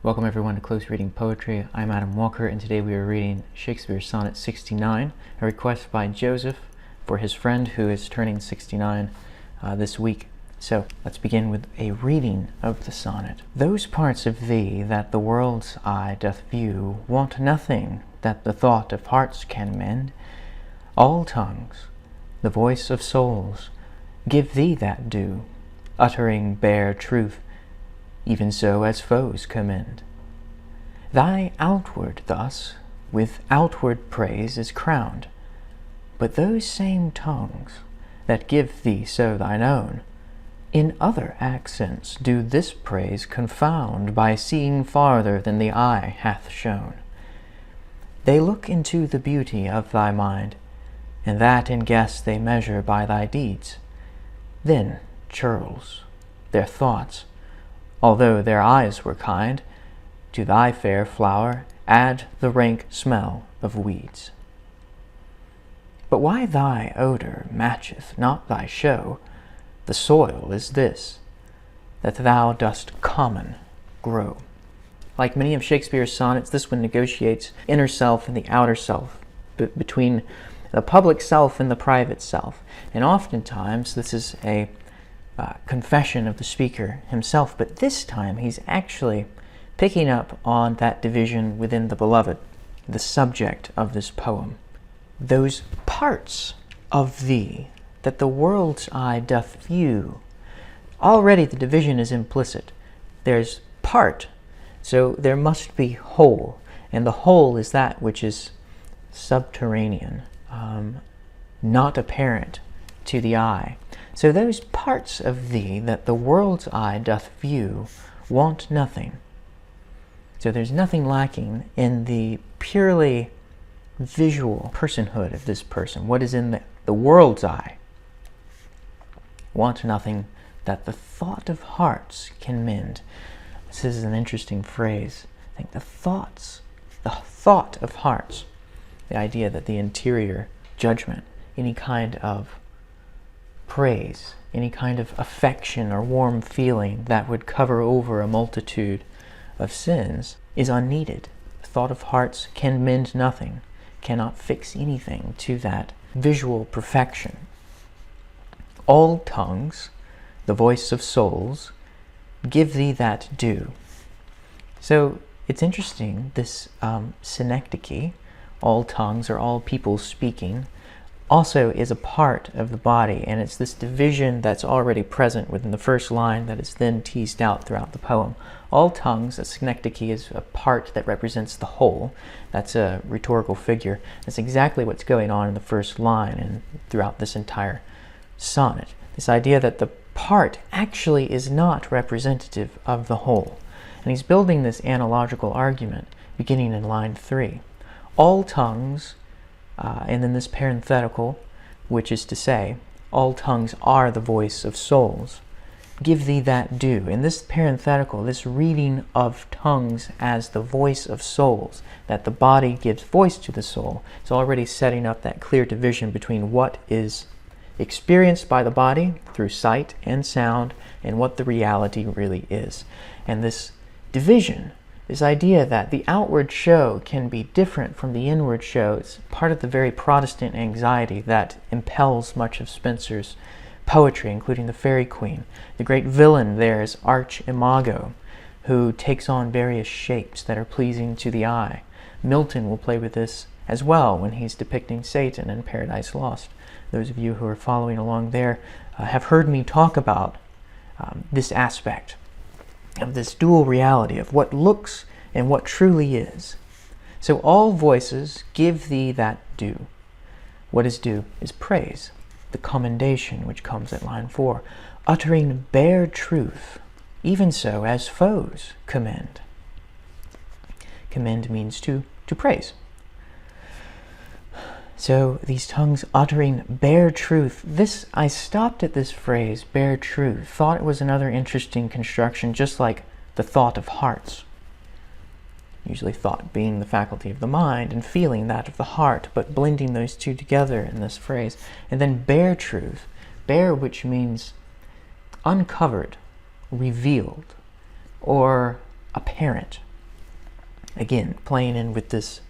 Welcome everyone to Close Reading Poetry. I'm Adam Walker, and today we are reading Shakespeare's Sonnet 69, a request by Joseph for his friend who is turning 69 this week. So let's begin with a reading of the sonnet. Those parts of thee that the world's eye doth view want nothing that the thought of hearts can mend. All tongues, the voice of souls, give thee that due, uttering bare truth, even so as foes commend. Thy outward thus with outward praise is crowned, but those same tongues that give thee so thine own, in other accents do this praise confound, by seeing farther than the eye hath shown. They look into the beauty of thy mind, and that in guess they measure by thy deeds. Then churls their thoughts, although their eyes were kind, to thy fair flower add the rank smell of weeds. But why thy odor matcheth not thy show, the soil is this, that thou dost common grow. Like many of Shakespeare's sonnets, this one negotiates inner self and the outer self, between the public self and the private self. And oftentimes this is a confession of the speaker himself, but this time he's actually picking up on that division within the beloved, the subject of this poem. Those parts of thee that the world's eye doth view. Already the division is implicit. There's part, so there must be whole, and the whole is that which is subterranean, not apparent to the eye. So those parts of thee that the world's eye doth view want nothing. So there's nothing lacking in the purely visual personhood of this person. What is in the world's eye? Want nothing that the thought of hearts can mend. This is an interesting phrase. I think the thought of hearts, the idea that the interior judgment, any kind of praise, any kind of affection or warm feeling that would cover over a multitude of sins is unneeded. The thought of hearts can mend nothing, cannot fix anything to that visual perfection. All tongues, the voice of souls, give thee that due. So it's interesting, this synecdoche, all tongues or all people speaking, also is a part of the body, and it's this division that's already present within the first line that is then teased out throughout the poem. All tongues, a synecdoche is a part that represents the whole. That's a rhetorical figure. That's exactly what's going on in the first line and throughout this entire sonnet. This idea that the part actually is not representative of the whole. And he's building this analogical argument beginning in line 3. All tongues, and then this parenthetical, which is to say, all tongues are the voice of souls. Give thee that due. In this parenthetical, this reading of tongues as the voice of souls, that the body gives voice to the soul, is already setting up that clear division between what is experienced by the body through sight and sound and what the reality really is. And this division, this idea that the outward show can be different from the inward show, is part of the very Protestant anxiety that impels much of Spenser's poetry, including the Fairy Queen. The great villain there is Arch-Imago, who takes on various shapes that are pleasing to the eye. Milton will play with this as well when he's depicting Satan in Paradise Lost. Those of you who are following along there have heard me talk about this aspect of this dual reality of what looks and what truly is. So all voices give thee that due. What is due is praise, the commendation which comes at line 4, uttering bare truth, even so as foes commend. Commend means to praise. So these tongues uttering bare truth. I stopped at this phrase, bare truth, thought it was another interesting construction, just like the thought of hearts. Usually thought being the faculty of the mind and feeling that of the heart, but blending those two together in this phrase. And then bare truth, bare which means uncovered, revealed, or apparent. Again, playing in with this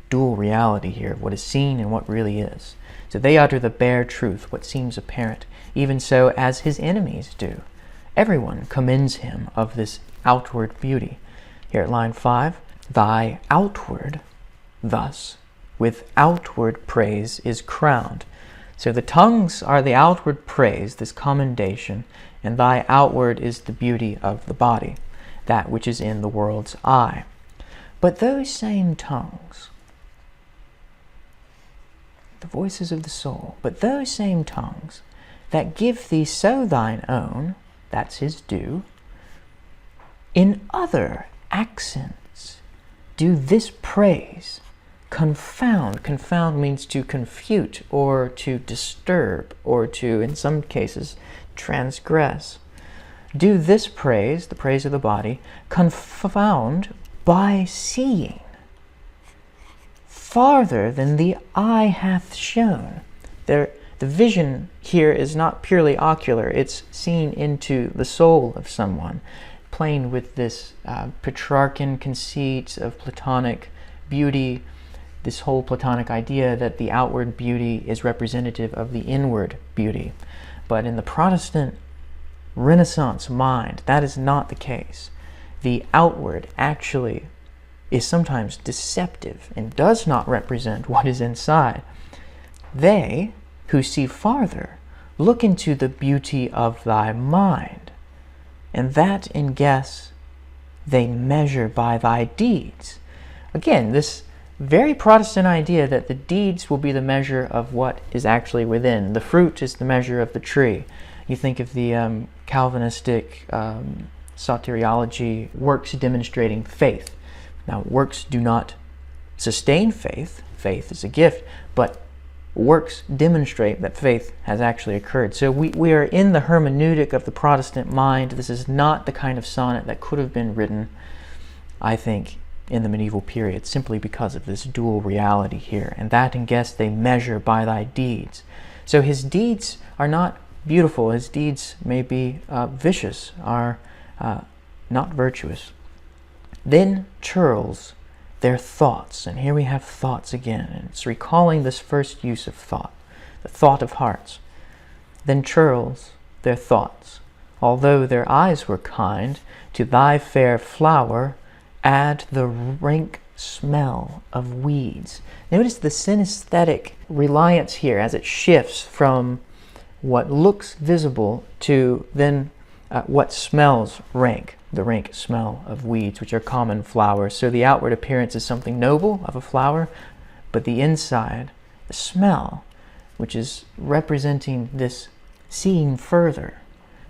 dual reality here, what is seen and what really is. So they utter the bare truth, what seems apparent, even so as his enemies do. Everyone commends him of this outward beauty. Here at line 5, thy outward, thus, with outward praise is crowned. So the tongues are the outward praise, this commendation, and thy outward is the beauty of the body, that which is in the world's eye. But those same tongues, the voices of the soul, but those same tongues that give thee so thine own, that's his due, in other accents do this praise confound. Confound means to confute or to disturb or to, in some cases, transgress. Do this praise, the praise of the body, confound by seeing farther than the eye hath shown. The vision here is not purely ocular, it's seen into the soul of someone, playing with this Petrarchan conceit of Platonic beauty, this whole Platonic idea that the outward beauty is representative of the inward beauty. But in the Protestant Renaissance mind, that is not the case. The outward actually is sometimes deceptive and does not represent what is inside. They who see farther look into the beauty of thy mind, and that in guess they measure by thy deeds. Again, this very Protestant idea that the deeds will be the measure of what is actually within. The fruit is the measure of the tree. You think of the Calvinistic soteriology, works demonstrating faith. Now, works do not sustain faith. Faith is a gift, but works demonstrate that faith has actually occurred. So we are in the hermeneutic of the Protestant mind. This is not the kind of sonnet that could have been written, I think, in the medieval period, simply because of this dual reality here. And that, in guess, they measure by thy deeds. So his deeds are not beautiful. His deeds may be vicious, are not virtuous. Then churls their thoughts, and here we have thoughts again, and it's recalling this first use of thought, the thought of hearts. Then churls their thoughts, although their eyes were kind, to thy fair flower add the rank smell of weeds. Notice the synesthetic reliance here as it shifts from what looks visible to then what smells rank, the rank smell of weeds, which are common flowers. So the outward appearance is something noble of a flower, but the inside, the smell, which is representing this seeing further.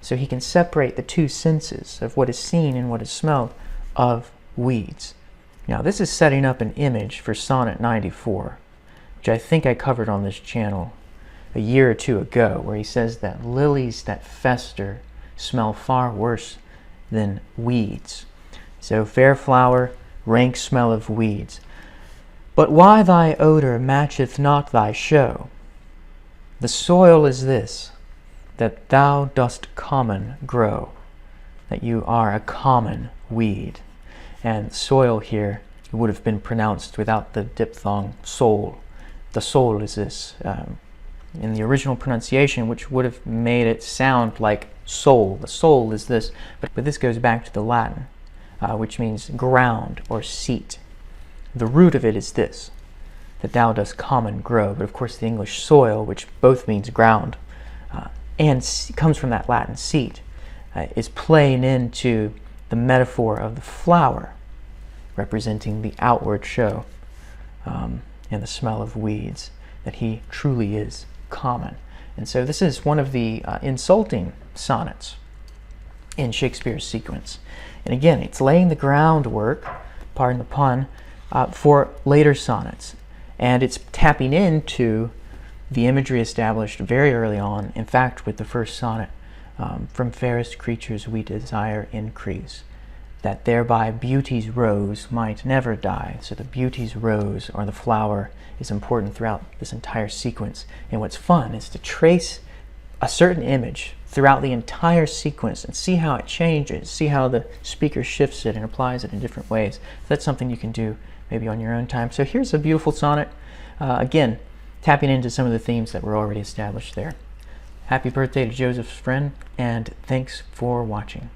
So he can separate the two senses of what is seen and what is smelled of weeds. Now this is setting up an image for Sonnet 94, which I think I covered on this channel a year or two ago, where he says that lilies that fester smell far worse than weeds. So fair flower, rank smell of weeds. But why thy odor matcheth not thy show? The soil is this, that thou dost common grow, that you are a common weed. And soil here would have been pronounced without the diphthong soul. The soul is this, in the original pronunciation, which would have made it sound like soul. The soul is this, but this goes back to the Latin, which means ground or seat. The root of it is this, that thou dost common grow. But of course the English soil, which both means ground, and comes from that Latin seat, is playing into the metaphor of the flower, representing the outward show and the smell of weeds, that he truly is common. And so this is one of the insulting sonnets in Shakespeare's sequence. And again, it's laying the groundwork, pardon the pun, for later sonnets. And it's tapping into the imagery established very early on, in fact, with the first sonnet, from fairest creatures we desire increase, that thereby beauty's rose might never die. So the beauty's rose, or the flower, is important throughout this entire sequence. And what's fun is to trace a certain image throughout the entire sequence and see how it changes, see how the speaker shifts it and applies it in different ways. That's something you can do maybe on your own time. So here's a beautiful sonnet, again, tapping into some of the themes that were already established there. Happy birthday to Joseph's friend, and thanks for watching.